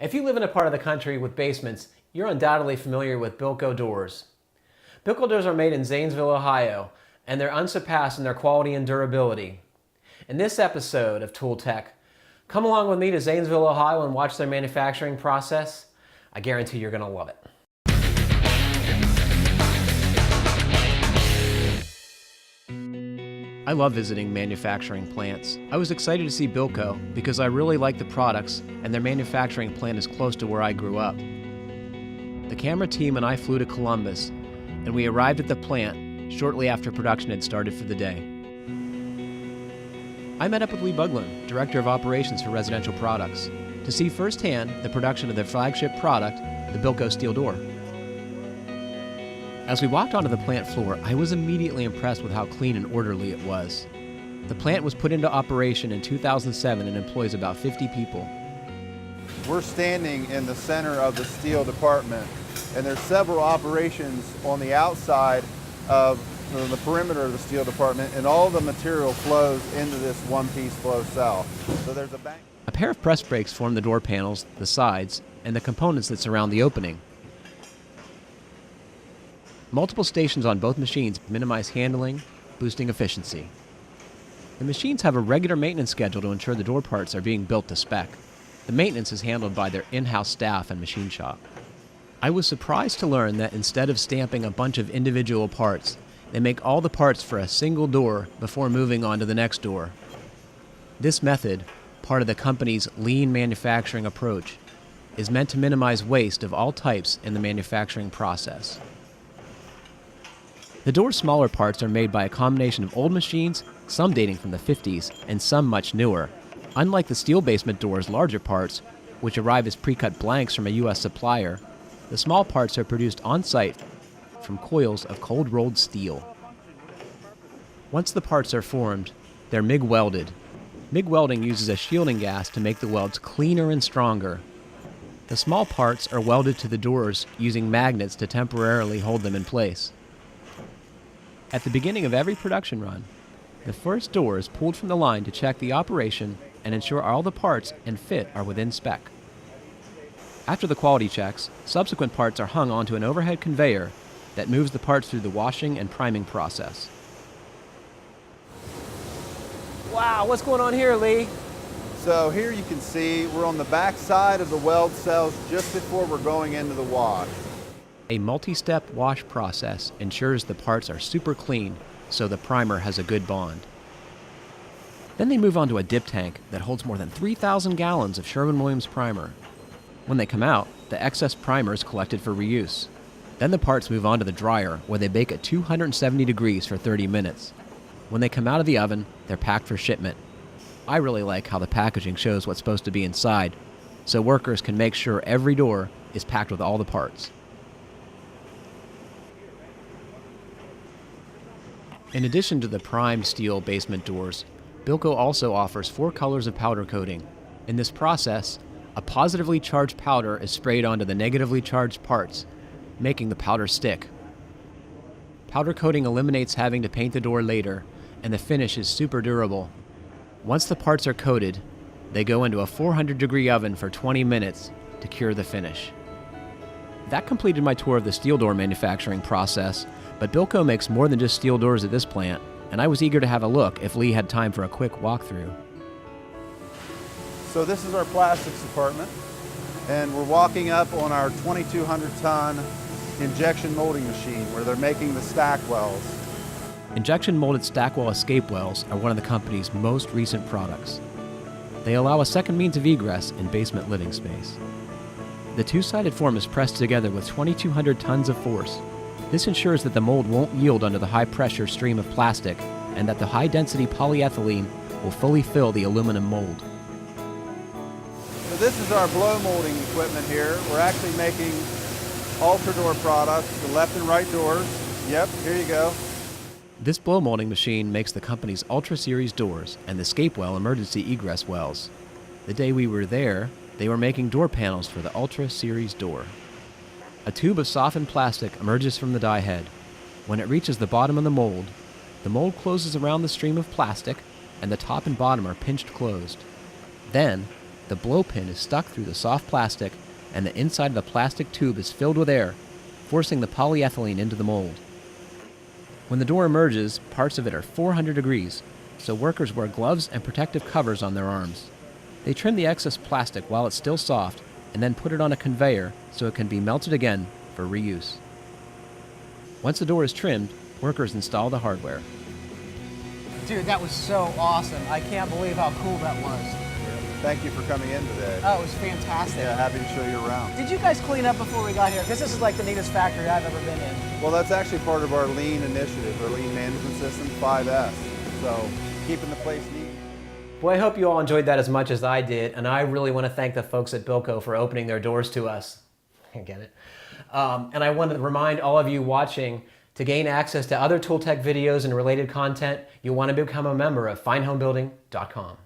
If you live in a part of the country with basements, you're undoubtedly familiar with BILCO doors. BILCO doors are made in Zanesville, Ohio, and they're unsurpassed in their quality and durability. In this episode of Tool Tech, come along with me to Zanesville, Ohio and watch their manufacturing process. I guarantee you're going to love it. I love visiting manufacturing plants. I was excited to see BILCO because I really like the products and their manufacturing plant is close to where I grew up. The camera team and I flew to Columbus and we arrived at the plant shortly after production had started for the day. I met up with Lee Bugglin, Director of Operations for Residential Products, to see firsthand the production of their flagship product, the BILCO steel door. As we walked onto the plant floor, I was immediately impressed with how clean and orderly it was. The plant was put into operation in 2007 and employs about 50 people. We're standing in the center of the steel department, and there's several operations on the outside of the perimeter of the steel department, and all the material flows into this one-piece flow cell. So there's a bank. A pair of press brakes form the door panels, the sides, and the components that surround the opening. Multiple stations on both machines minimize handling, boosting efficiency. The machines have a regular maintenance schedule to ensure the door parts are being built to spec. The maintenance is handled by their in-house staff and machine shop. I was surprised to learn that instead of stamping a bunch of individual parts, they make all the parts for a single door before moving on to the next door. This method, part of the company's lean manufacturing approach, is meant to minimize waste of all types in the manufacturing process. The door's smaller parts are made by a combination of old machines, some dating from the 50s, and some much newer. Unlike the steel basement door's larger parts, which arrive as pre-cut blanks from a U.S. supplier, the small parts are produced on-site from coils of cold-rolled steel. Once the parts are formed, they're MIG welded. MIG welding uses a shielding gas to make the welds cleaner and stronger. The small parts are welded to the doors using magnets to temporarily hold them in place. At the beginning of every production run, the first door is pulled from the line to check the operation and ensure all the parts and fit are within spec. After the quality checks, subsequent parts are hung onto an overhead conveyor that moves the parts through the washing and priming process. Wow, what's going on here, Lee? So here you can see we're on the back side of the weld cells just before we're going into the wash. A multi-step wash process ensures the parts are super clean so the primer has a good bond. Then they move on to a dip tank that holds more than 3,000 gallons of Sherwin-Williams primer. When they come out, the excess primer is collected for reuse. Then the parts move on to the dryer where they bake at 270 degrees for 30 minutes. When they come out of the oven, they're packed for shipment. I really like how the packaging shows what's supposed to be inside, so workers can make sure every door is packed with all the parts. In addition to the primed steel basement doors, BILCO also offers 4 colors of powder coating. In this process, a positively charged powder is sprayed onto the negatively charged parts, making the powder stick. Powder coating eliminates having to paint the door later, and the finish is super durable. Once the parts are coated, they go into a 400-degree oven for 20 minutes to cure the finish. That completed my tour of the steel door manufacturing process, but BILCO makes more than just steel doors at this plant, and I was eager to have a look if Lee had time for a quick walkthrough. So this is our plastics department, and we're walking up on our 2,200-ton injection molding machine where they're making the stack wells. Injection molded stack well escape wells are one of the company's most recent products. They allow a second means of egress in basement living space. The two-sided form is pressed together with 2,200 tons of force. This ensures that the mold won't yield under the high-pressure stream of plastic and that the high-density polyethylene will fully fill the aluminum mold. So this is our blow molding equipment here. We're actually making ultra-door products, the left and right doors. Yep, here you go. This blow molding machine makes the company's Ultra Series doors and the escape well emergency egress wells. The day we were there, they were making door panels for the Ultra Series door. A tube of softened plastic emerges from the die head. When it reaches the bottom of the mold closes around the stream of plastic and the top and bottom are pinched closed. Then, the blow pin is stuck through the soft plastic, and the inside of the plastic tube is filled with air, forcing the polyethylene into the mold. When the door emerges, parts of it are 400 degrees, so workers wear gloves and protective covers on their arms. They trim the excess plastic while it's still soft, and then put it on a conveyor so it can be melted again for reuse. Once the door is trimmed, workers install the hardware. Dude, that was so awesome. I can't believe how cool that was. Thank you for coming in today. Oh, it was fantastic. Yeah, happy to show you around. Did you guys clean up before we got here? Because this is like the neatest factory I've ever been in. Well, that's actually part of our lean initiative, our lean management system, 5S. So keeping the place neat. Boy, I hope you all enjoyed that as much as I did, and I really want to thank the folks at BILCO for opening their doors to us. I get it. And I want to remind all of you watching, to gain access to other Tool Tech videos and related content, you'll want to become a member of finehomebuilding.com.